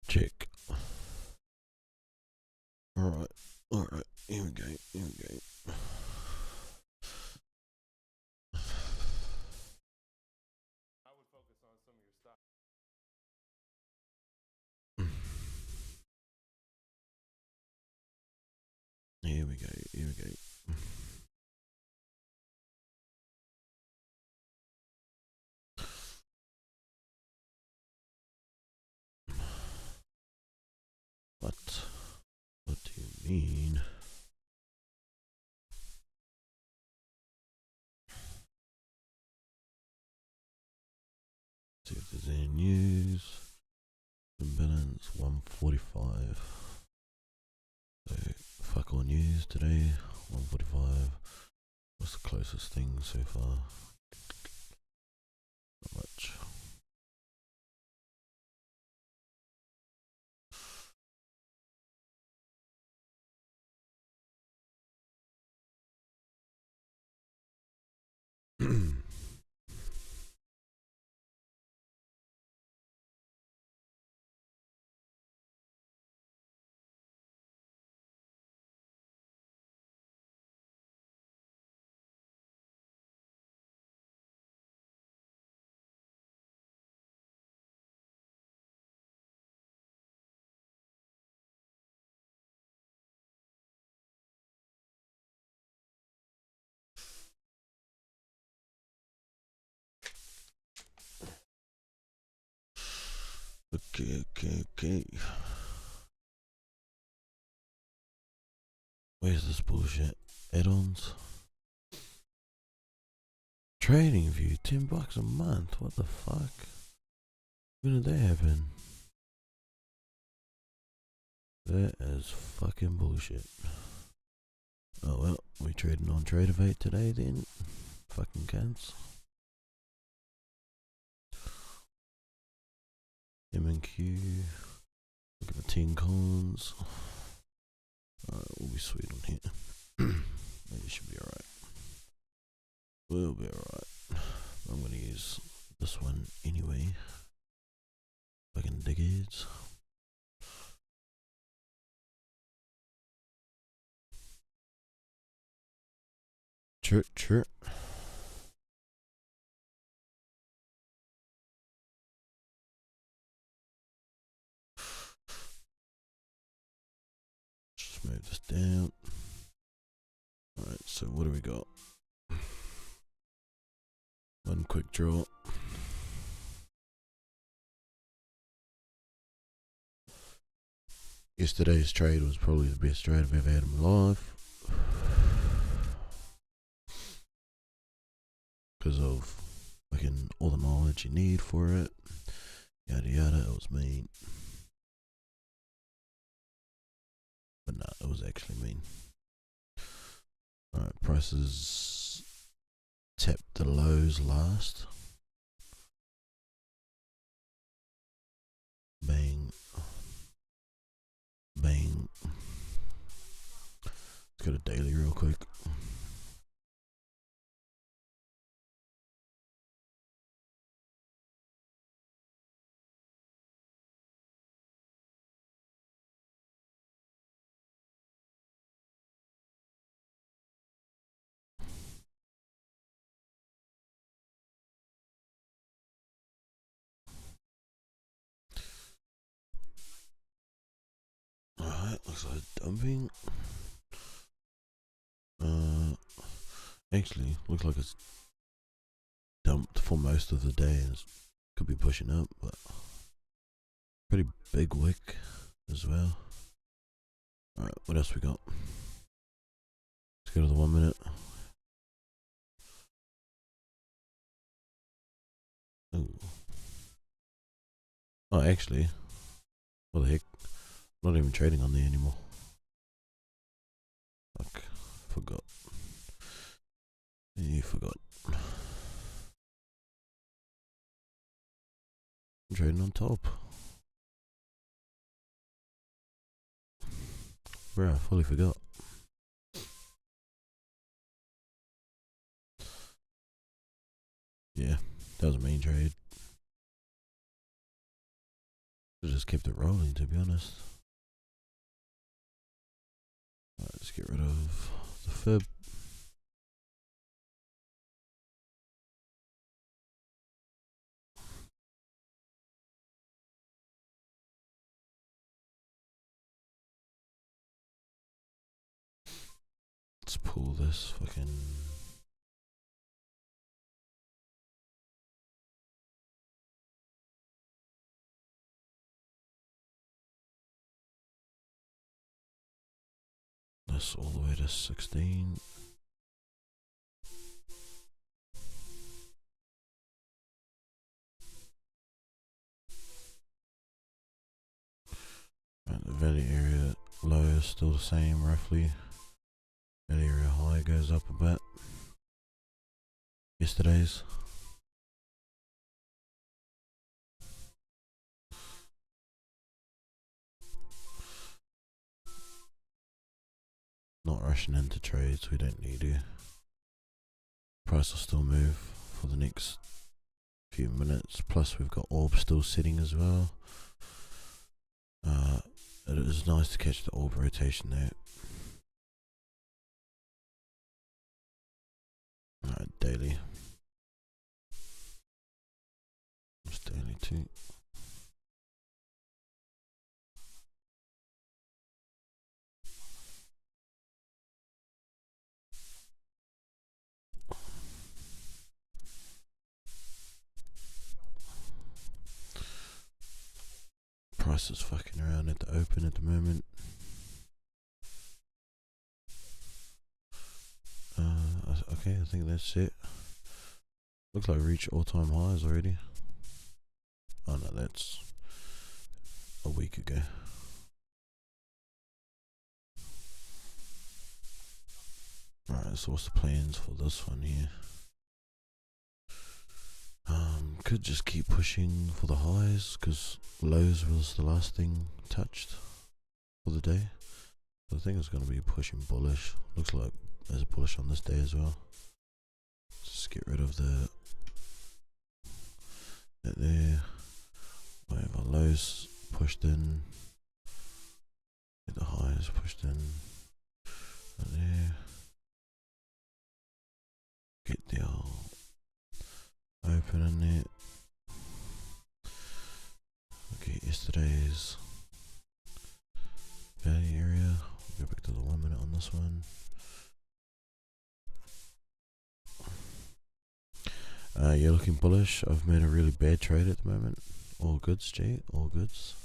Check. Alright, alright, here we go, here we go. Here we go, here we go. What? What do you mean? See if there's any news. Imbalance 145. So fuck all news today. 145. What's the closest thing so far? Not much. Okay. Where's this bullshit? Add-ons? Trading View, $10 a month. What the fuck? When did that happen? That is fucking bullshit. Oh well, we trading on Tradeovate today then. Fucking cunts. M&Q. Look at my 10 cons. Alright, we'll be sweet on here. It should be alright. We'll be alright. I'm gonna use this one anyway. Fucking dickheads. Chirp. Just move this down. Alright, so what do we got? One quick draw. Yesterday's trade was probably the best trade I've ever had in my life. Because of fucking all the knowledge you need for it. Yada yada, it was mean. But no, it was actually mean. Alright, prices tapped the lows last. Bang. Bang. Let's go to daily real quick. Alright, looks like dumping. Actually, looks like it's dumped for most of the day and could be pushing up, but pretty big wick as well. Alright, what else we got? Let's go to the 1 minute. Ooh. Oh, actually, what the heck? Not even trading on there anymore. Fuck, forgot. You forgot. I'm trading on top. Bro, I fully forgot. Yeah, that was a main trade. Should just kept it rolling, to be honest. Alright, let's get rid of the fib. Let's pull this fucking. This all the way to 16. Right, the value area low is still the same roughly. Value area high goes up a bit. Yesterday's. Not rushing into trades, we don't need to. Price will still move for the next few minutes. Plus we've got orb still sitting as well. It is nice to catch the orb rotation there. Alright, daily. It's daily too. Price is fucking around at the open at the moment. Okay, I think that's it. Looks like we reached all-time highs already. Oh no, that's a week ago. Right, so what's the plans for this one here? Could just keep pushing for the highs, because lows was the last thing touched for the day. So I think it's going to be pushing bullish. Looks like there's a bullish on this day as well. Just get rid of that there. Whatever, lows pushed in. Get the highs pushed in. Right there. Get the open in there. Okay, yesterday's value area. We'll go back to the 1 minute on this one. You're looking bullish. I've made a really bad trade at the moment. All goods, G. All goods.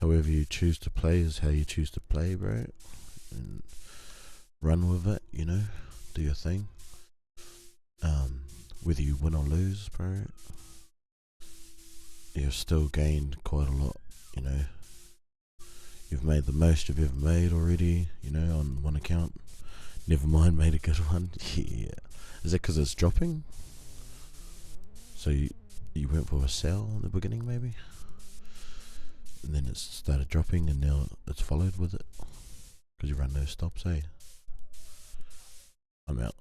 However you choose to play is how you choose to play, bro. And run with it, you know. Do your thing. Whether you win or lose, bro, you've still gained quite a lot, you know. You've made the most you've ever made already, you know, on one account. Never mind, made a good one. Yeah. Is that because it's dropping? So you went for a sell in the beginning, maybe? And then it started dropping and now it's followed with it? Because you run no stops, eh? I'm out.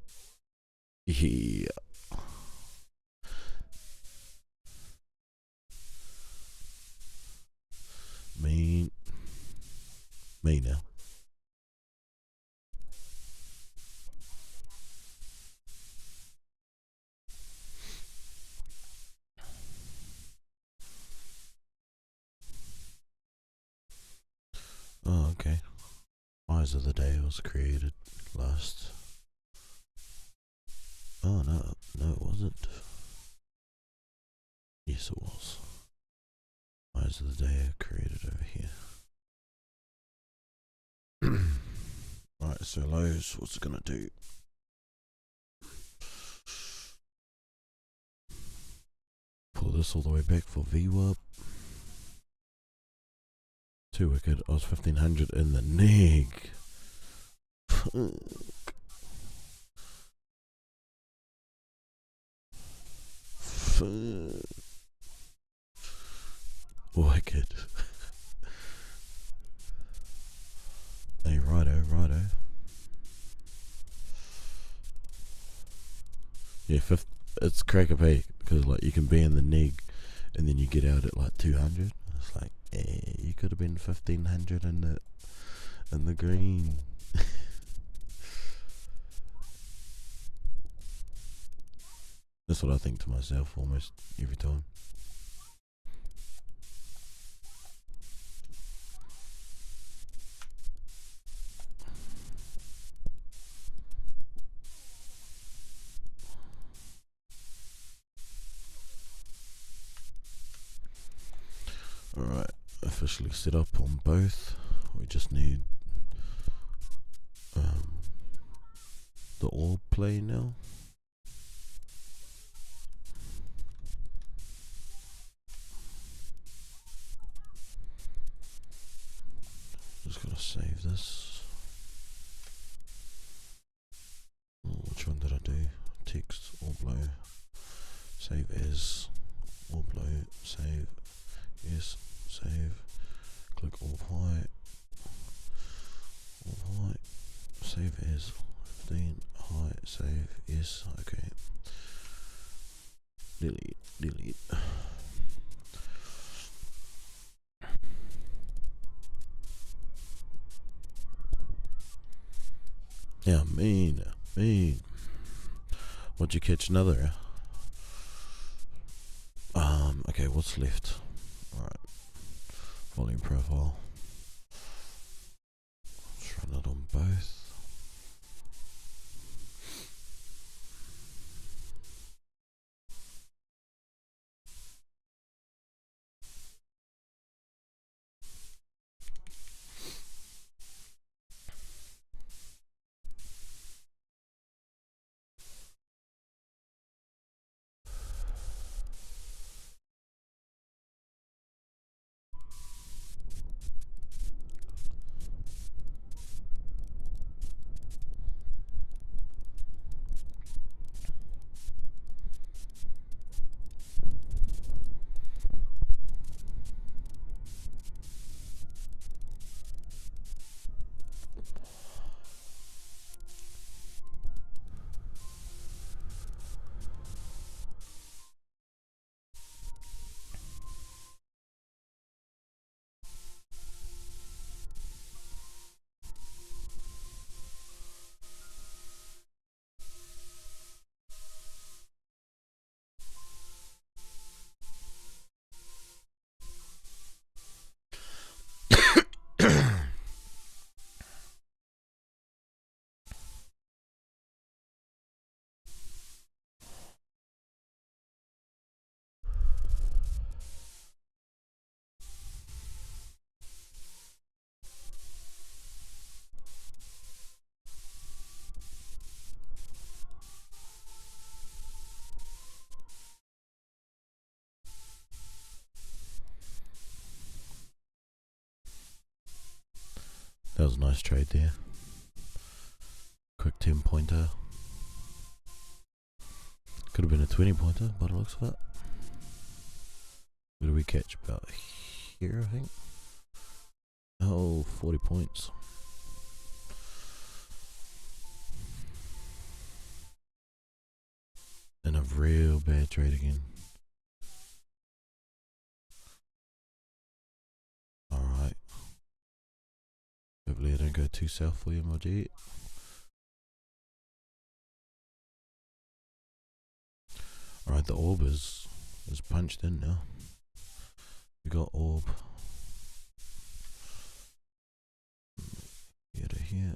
Yeah. Me now. Oh, okay. Eyes of the Day was created last. Oh, no, it wasn't. Yes, it was. Eyes of the Day are created over here. Alright, so lows, what's it gonna do? Pull this all the way back for VWAP. Too wicked. I was 1500 in the neg. Wicked. Hey, righto, righto. Yeah, it's crack a pay because like you can be in the neg, and then you get out at like 200. It's like, you could have been 1500 in the green. That's what I think to myself almost every time. Alright, officially set up on both. We just need the orb play now. Just gotta save this. Which one did I do? Text, orb blow, save as, orb blow, save, yes, save, click orb height, save as, 15, height, save, yes, okay. Delete. Yeah, mean. What'd you catch? Another? Okay, what's left? Alright. Volume profile. Let's run it on both. That was a nice trade there. Quick 10 pointer. Could have been a 20 pointer by the looks of it. What did we catch? About here, I think. Oh, 40 points. And a real bad trade again. Alright. Hopefully I don't go too south for you, my G. Alright, the orb is punched in now. We got orb. Get it here.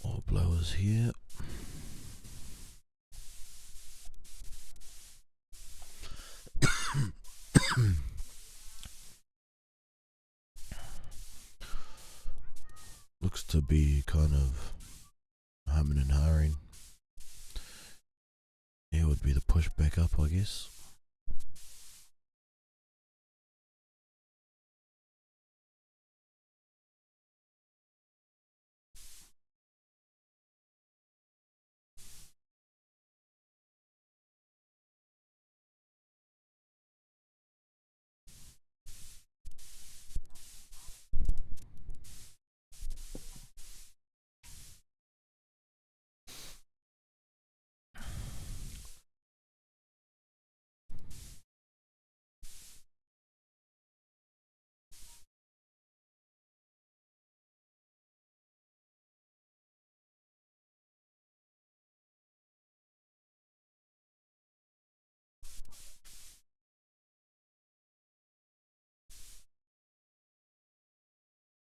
Orb blowers here. to be kind of humming and hurrying. It would be the push back up, I guess.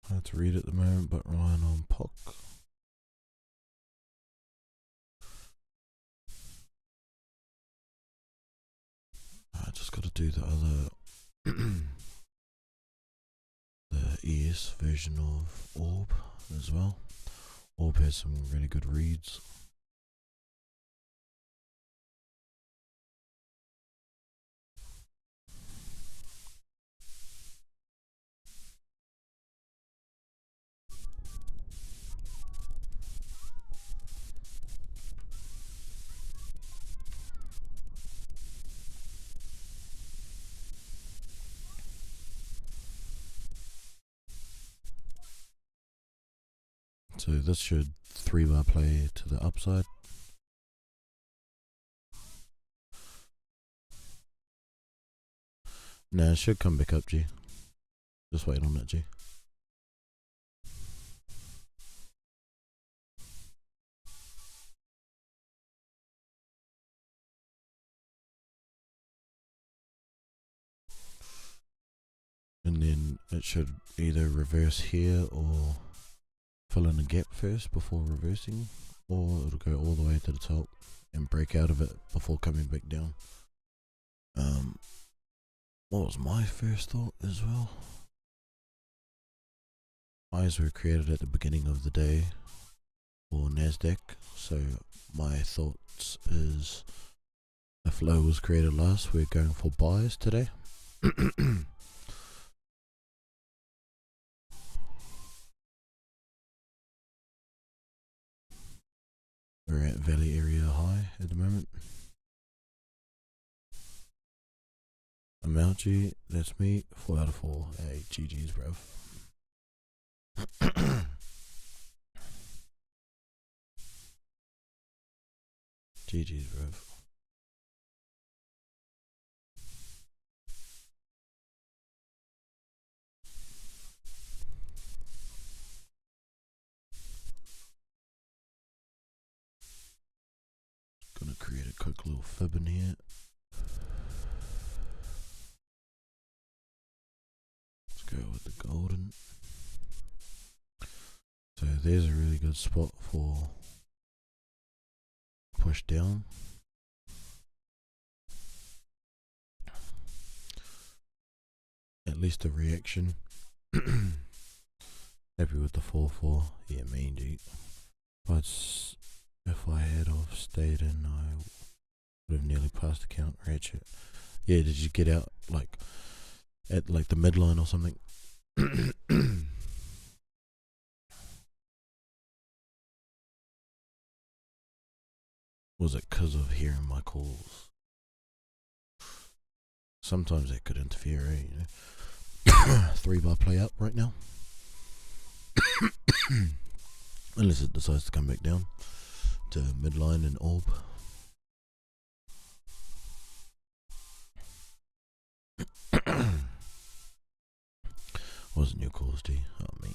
Hard to read at the moment, but relying on POC. I just got to do the other, the ES version of Orb as well. Orb has some really good reads. So this should 3-bar play to the upside. Nah, it should come back up, G. Just wait on that, G. And then it should either reverse here or fill in a gap first before reversing, or it'll go all the way to the top and break out of it before coming back down. What was my first thought as well? Highs were created at the beginning of the day for NASDAQ, so my thoughts is if low was created last, we're going for buys today. We're at Valley Area High at the moment. I'm out, G. That's me. 4 out of 4. Hey, GG's, bruv. GG's, bruv. Gonna create a quick little fib in here. Let's go with the golden. So there's a really good spot for push down. At least a reaction. Happy with the 4-4. Yeah, mean, G. But if I had of stayed in, I would have nearly passed the count ratchet. Yeah, did you get out like at like the midline or something? Was it because of hearing my calls? Sometimes that could interfere, you know. 3-bar play up right now. Unless it decides to come back down to midline and orb. Wasn't your calls, D? Oh, mate.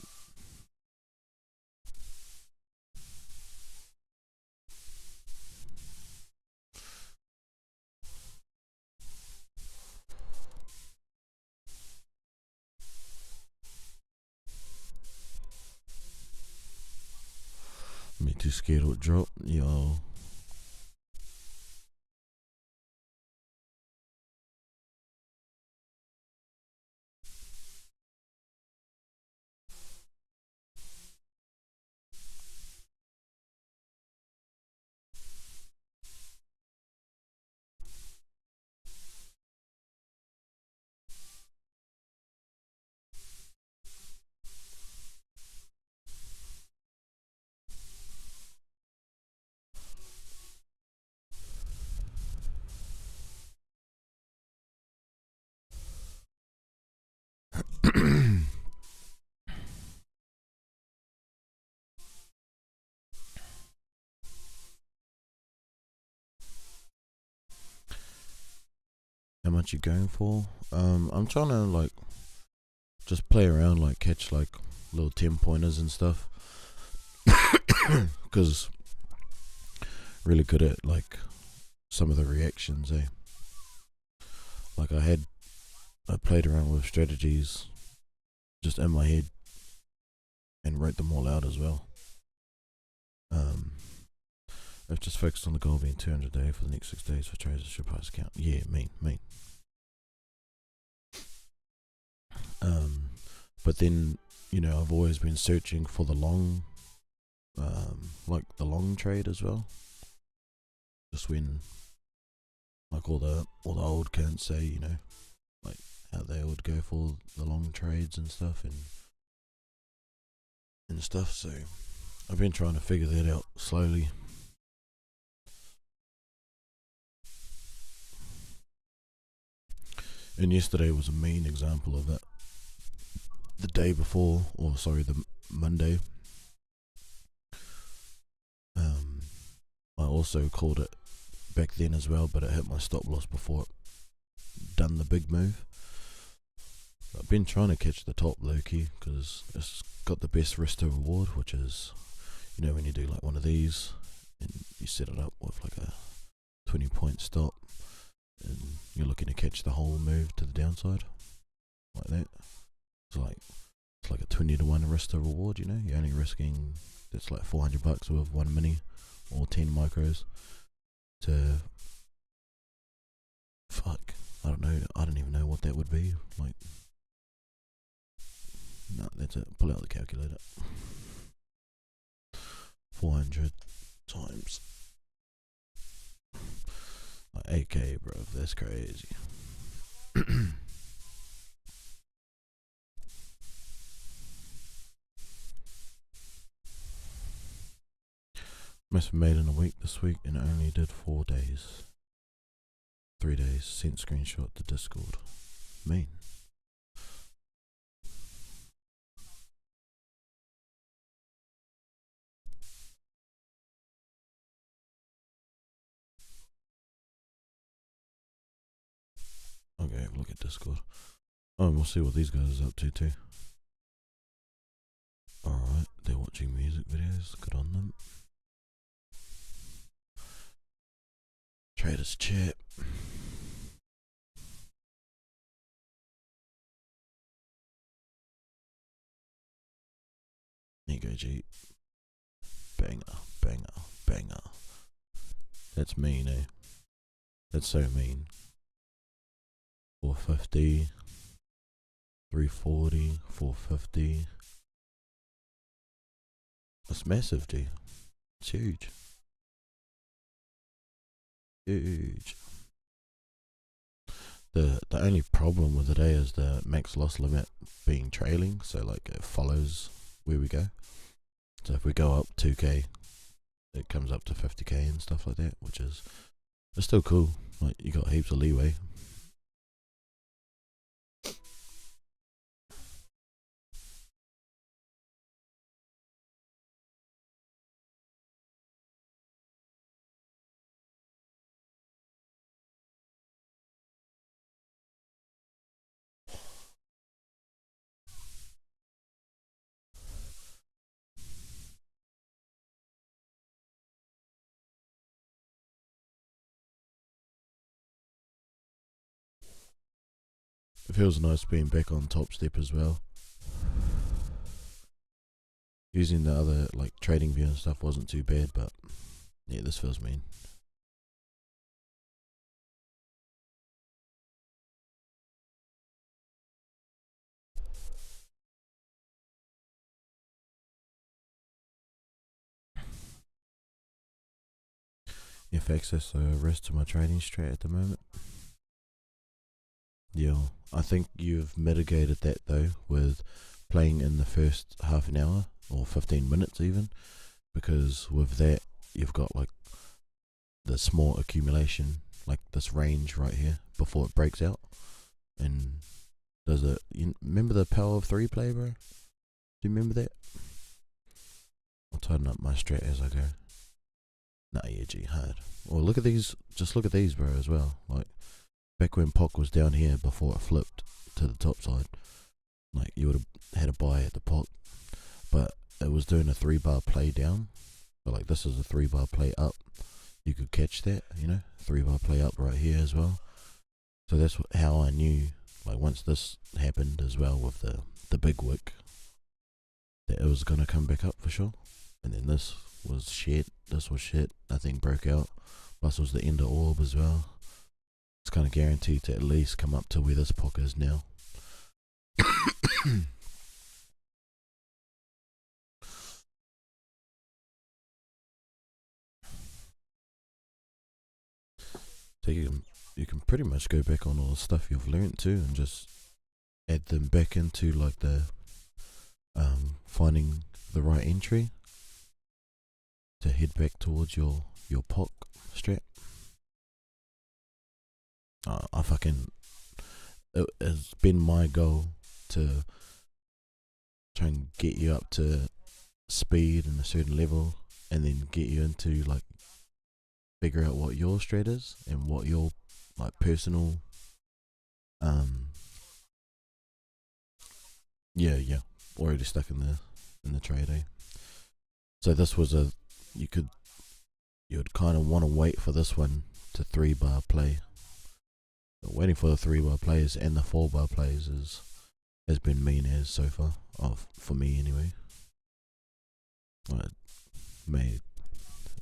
Me too scared it'll drop, yo. how much you're going for. I'm trying to like just play around, like catch like little 10 pointers and stuff, because really good at like some of the reactions. Like I played around with strategies just in my head and wrote them all out as well. I've just focused on the goal being 200 a day for the next 6 days for traders should price account. Yeah, mean. But then, I've always been searching for the long, like the long trade as well. Just when, like all the old cunts say, like how they would go for the long trades and stuff and stuff. So I've been trying to figure that out slowly. And yesterday was a mean example of that. The day before, the Monday, I also called it back then as well, but it hit my stop loss before it done the big move. I've been trying to catch the top low key because it's got the best risk to reward, which is, when you do like one of these and you set it up with like a 20-point stop and you're looking to catch the whole move to the downside like that. It's like a 20 to 1 risk to reward. You're only risking, it's like $400 with 1 mini or 10 micros to fuck. I don't know. I don't even know what that would be. Like, no, that's it. Pull out the calculator. 400 times like 8K, bro. That's crazy. Must have made in a week this week and only did 4 days. 3 days. Sent screenshot to Discord. Mean. Okay, look at Discord. Oh, and we'll see what these guys are up to too. Alright, they're watching music videos. Good on them. Traders chat. There you go, G. Banger. That's mean, eh? That's so mean. 450, 340, 450. That's massive, G. It's huge. The only problem with today is the max loss limit being trailing, so like it follows where we go. So if we go up 2k, it comes up to 50k and stuff like that, which is it's still cool. Like you got heaps of leeway. It feels nice being back on Top Step as well. Using the other like trading view and stuff wasn't too bad, but yeah, this feels mean. If access the rest of my trading strat at the moment. Yeah, I think you've mitigated that though with playing in the first half an hour or 15 minutes even, because with that you've got like the small accumulation, like this range right here before it breaks out. And does it, you remember the power of 3 play, bro? Do you remember that? I'll tighten up my strat as I go. Nah, yeah, G, hard. Well, look at these, just look at these, bro, as well. Like, back when POC was down here before it flipped to the top side, like you would have had a buy at the POC, but it was doing a 3-bar play down. So like this is a 3-bar play up. You could catch that, 3-bar play up right here as well. So that's how I knew, like once this happened as well with the big wick, that it was gonna come back up for sure. And then this was shit. Nothing broke out. Plus it was the end of orb as well. It's kind of guaranteed to at least come up to where this POC is now. So you can pretty much go back on all the stuff you've learnt too and just add them back into like the finding the right entry to head back towards your POC strap. It's been my goal to try and get you up to speed and a certain level, and then get you into like figure out what your strat is and what your like personal already stuck in the trade, eh? So this was you would kind of want to wait for this one to 3-bar play. But waiting for the 3-bar plays and the 4-bar plays has been mean as so far, for me anyway. I made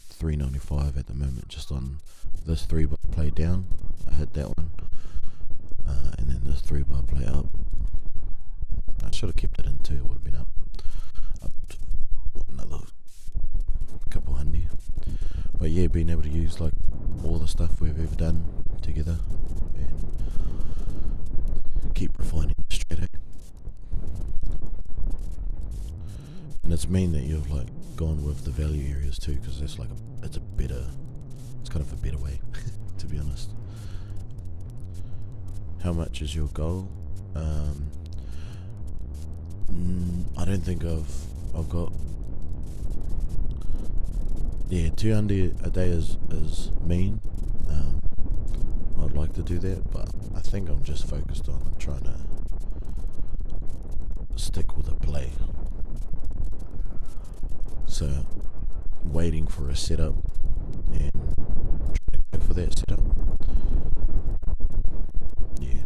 395 at the moment just on this 3-bar play down. I hit that one, and then this 3-bar play up. I should have kept it in too. It would have been up another couple handy. But yeah, being able to use like all the stuff we've ever done together and keep refining the strat. And it's mean that you've like gone with the value areas too, because it's like it's kind of a better way to be honest. How much is your goal? I don't think I've got. Yeah, 200 a day is mean. I'd like to do that, but I think I'm just focused on trying to stick with a play. So, waiting for a setup and trying to go for that setup. Yeah.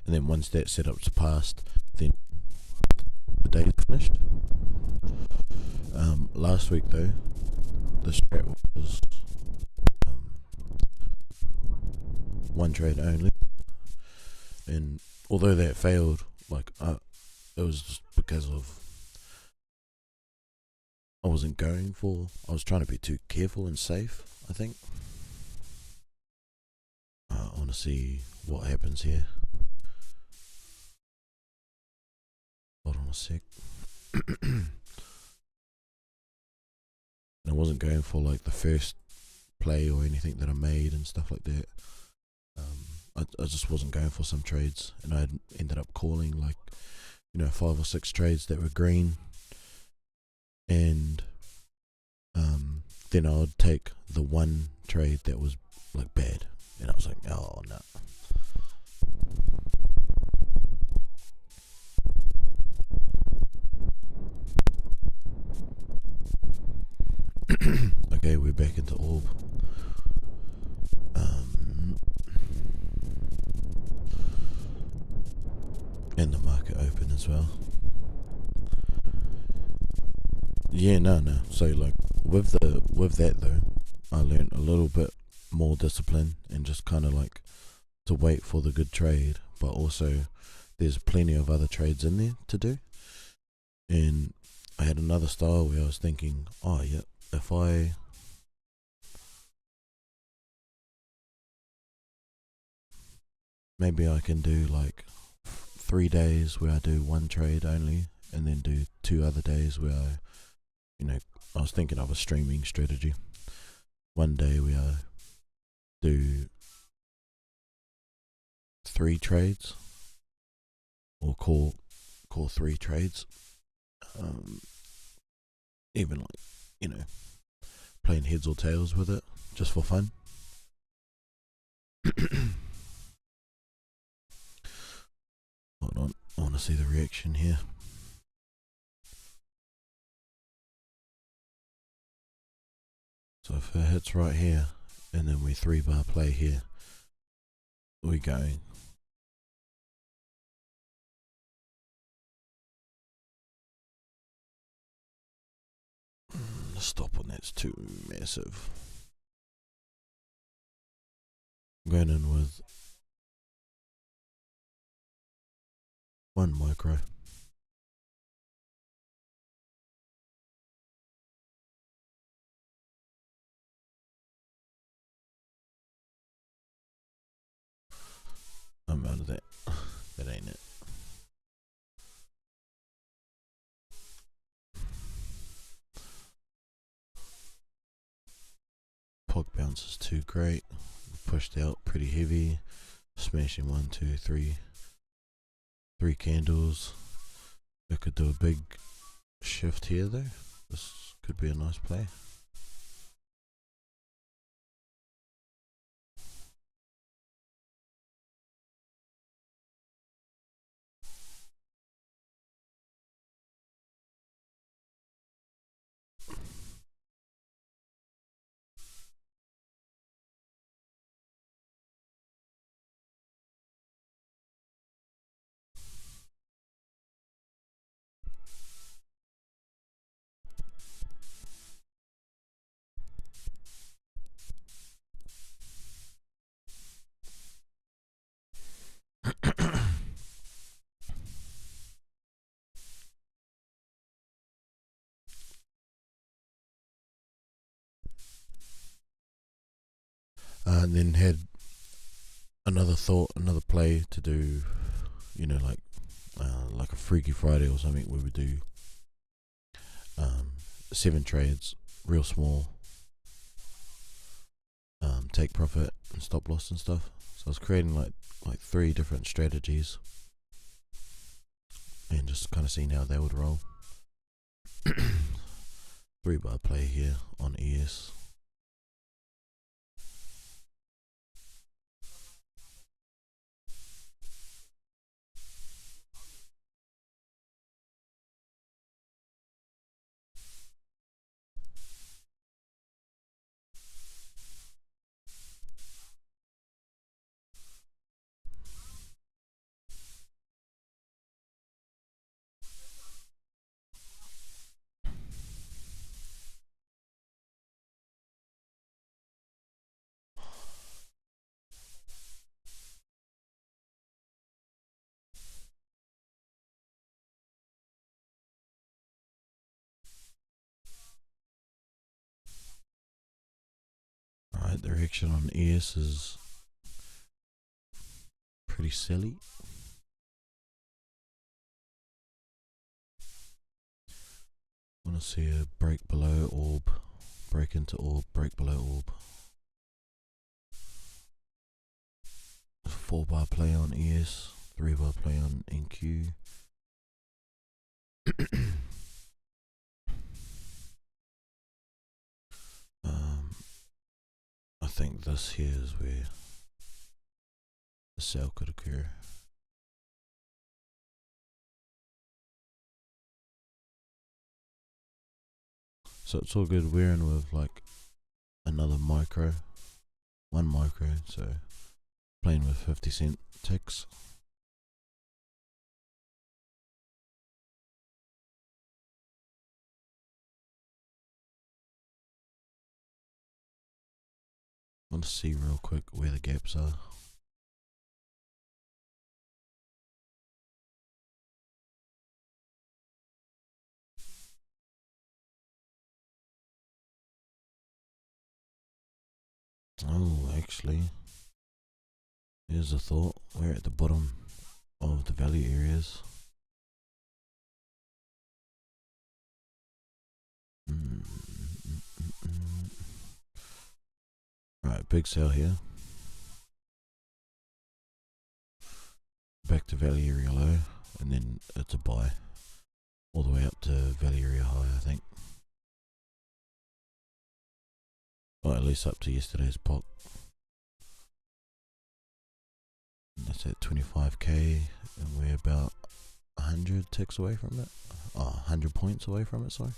And then once that setup's passed, then the day's finished. Last week though, the strat was one trade only, and although that failed, like it was just because of I was trying to be too careful and safe, I think. I want to see what happens here. Hold on a sec. And I wasn't going for like the first play or anything that I made and stuff like that. I just wasn't going for some trades, and I ended up calling like 5 or 6 trades that were green, and then I would take the one trade that was like bad, and I was like, oh no. Okay, we're back into orb. And the market open as well. Yeah, no. So like with that though, I learned a little bit more discipline and just kind of like to wait for the good trade, but also there's plenty of other trades in there to do. And I had another style where I was thinking, oh yeah, if I maybe I can do like 3 days where I do one trade only, and then do 2 other days where I was thinking of a streaming strategy. One day where I do 3 trades, or call 3 trades. Even like playing heads or tails with it, just for fun. Hold on, I want to see the reaction here. So if it hits right here, and then we 3-bar play here, we're going. The stop on that's too massive. I'm going in with 1 micro. I'm out of that. That ain't it. Pog bounce is too great. Pushed out pretty heavy. Smashing 1, 2, 3. 3 candles. I could do a big shift here though. This could be a nice play. And then had another thought, another play to do, you know, like a Freaky Friday or something where we do 7 trades, real small, take profit and stop loss and stuff. So I was creating like 3 different strategies and just kind of seeing how they would roll. 3-bar play here on ES. Alright, the reaction on ES is pretty silly. Want to see a break below orb, break into orb, break below orb. 4-bar play on ES, 3-bar play on NQ. I think this here is where the sell could occur. So it's all good. We're in with like another micro, 1 micro, so playing with 50-cent ticks. I want to see real quick where the gaps are. Oh, actually, here's a thought. We're at the bottom of the value areas. Right, big sell here. Back to value area low, and then it's a buy. All the way up to value area high, I think. Or at least up to yesterday's POC. That's at 25k, and we're about 100 ticks away from it. 100 points away from it, sorry.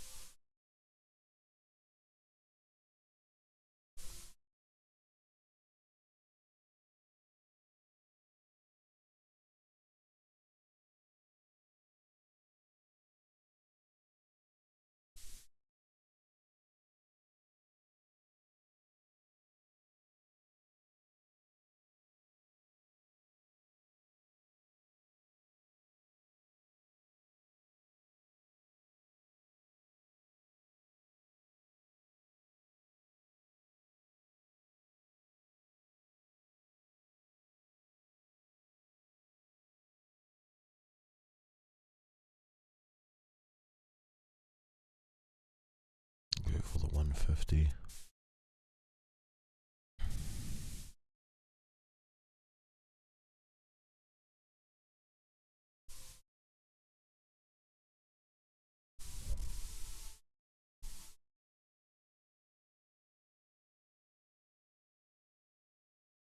Go for the 150.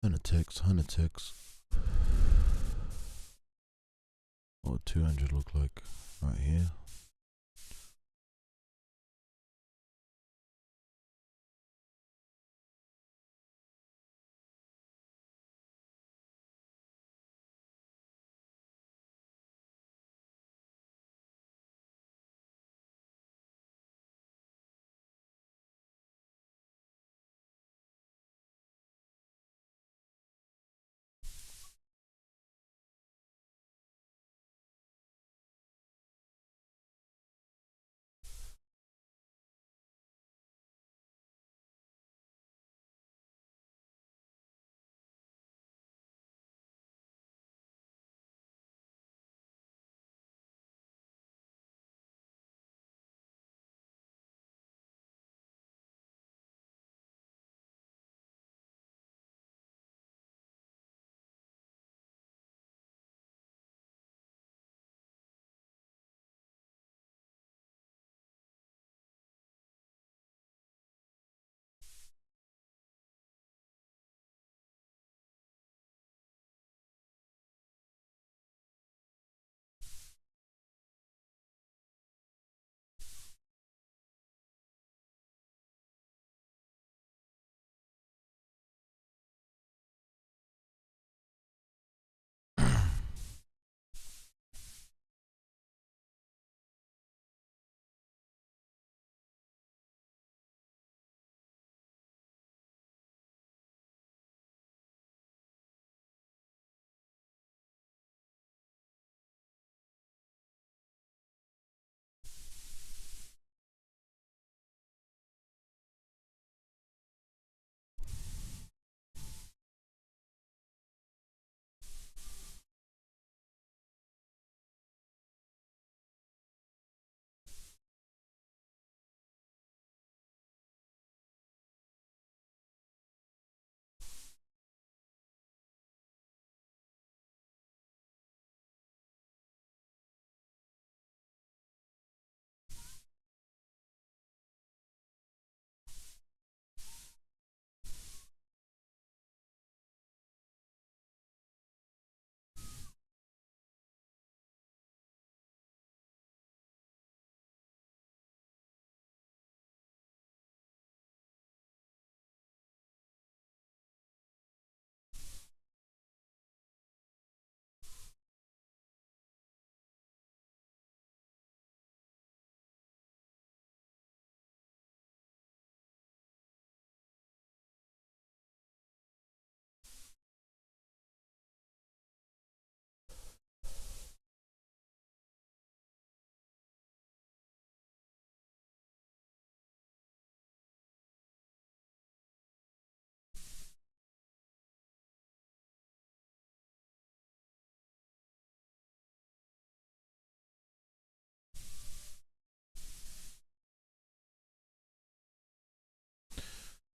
Hundred ticks. What would 200 look like? Right here.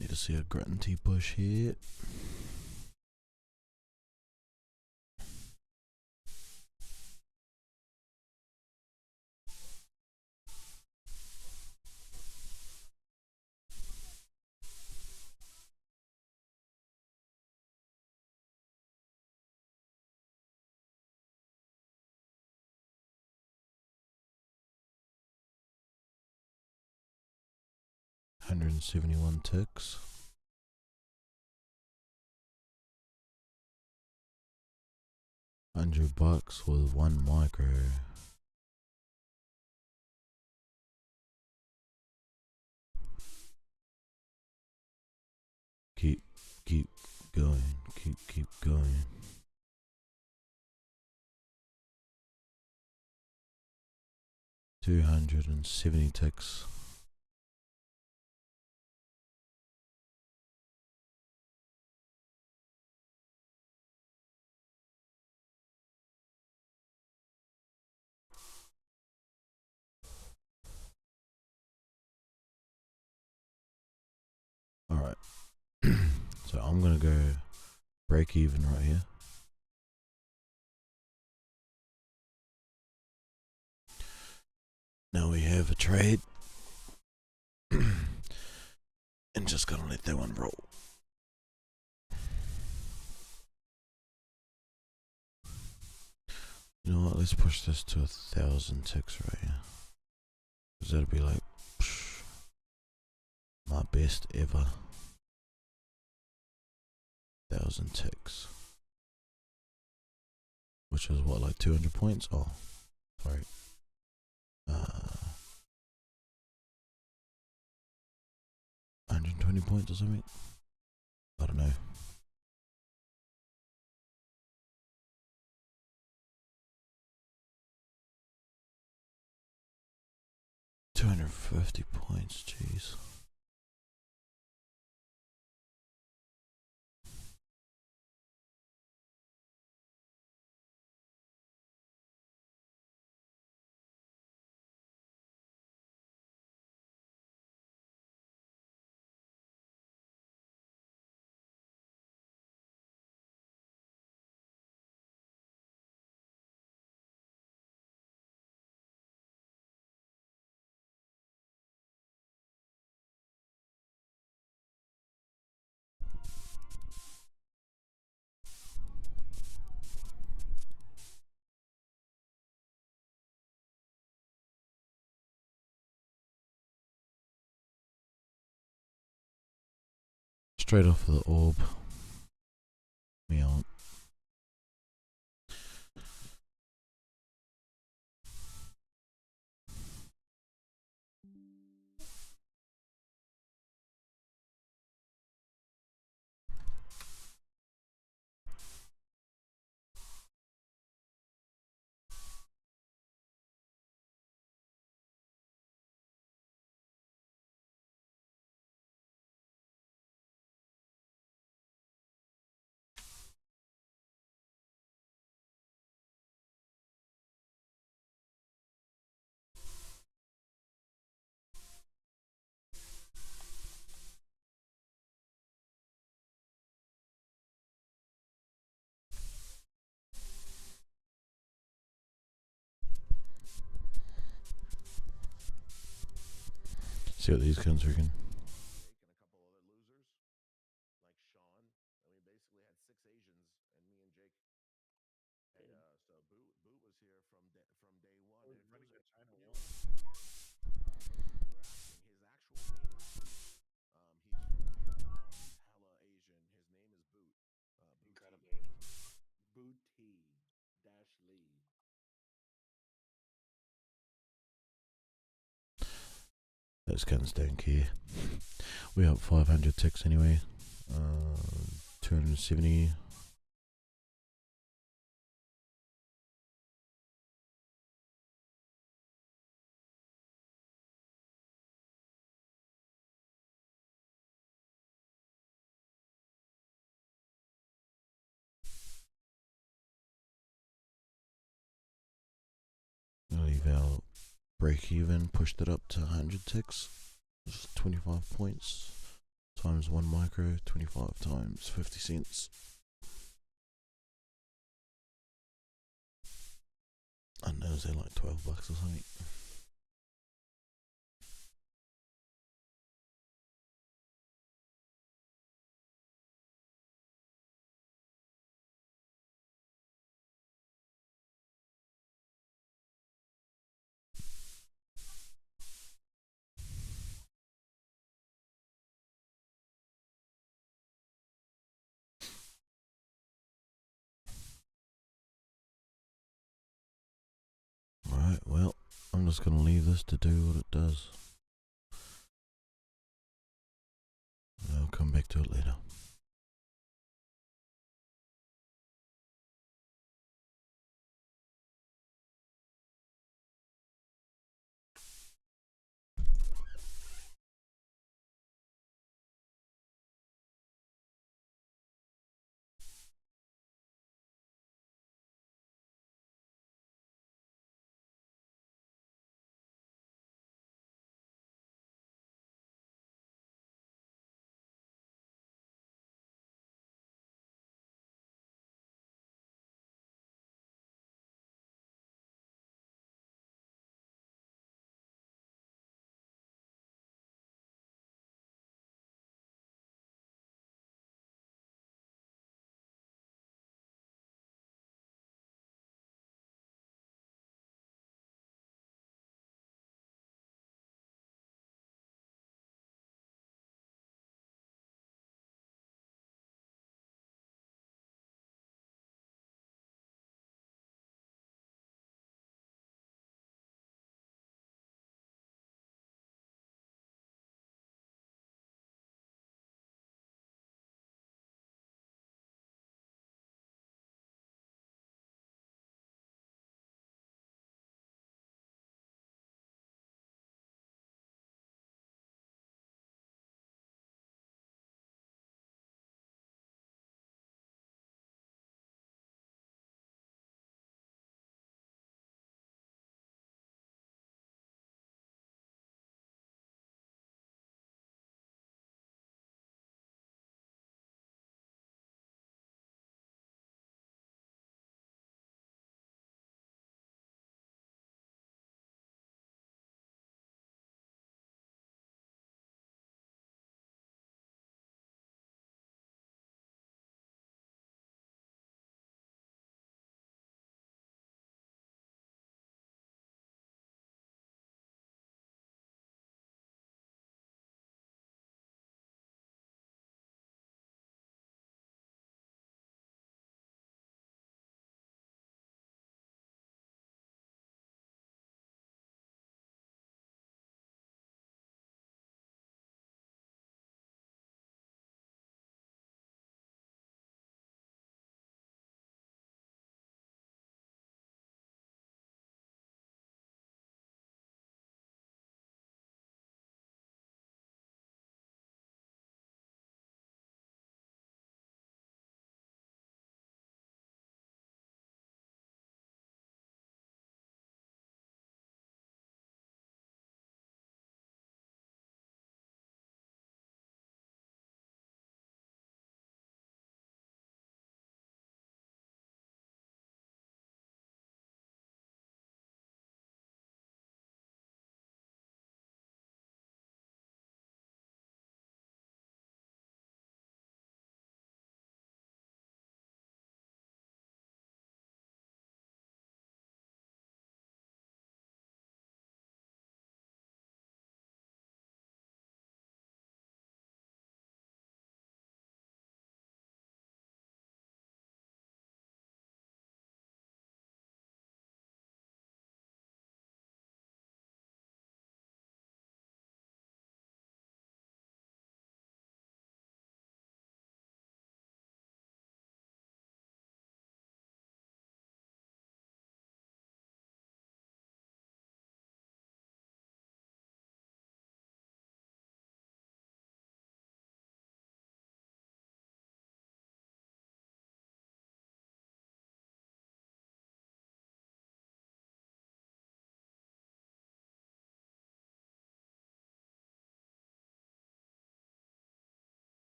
Need to see a gratitude push here. 171 ticks. $100 with 1 micro. Keep going, keep going. $270 ticks. Alright. So I'm gonna go break even right here. Now we have a trade. And just gonna let that one roll. You know what, let's push this to 1,000 ticks right here. Cause that'll be like my best ever. 1,000 ticks. Which is what, like 200 points? Oh, sorry. 120 points or something? I don't know. $250 points, jeez. Straight off the orb. Meow. See what these guns are again. Those guns don't care. We up 500 ticks anyway. 270. I'll leave our break even, pushed it up to 100 ticks. Just 25 points times 1 micro, 25 times 50 cents. I don't know, is that like $12 or something? just gonna leave this to do what it does. I'll come back to it later.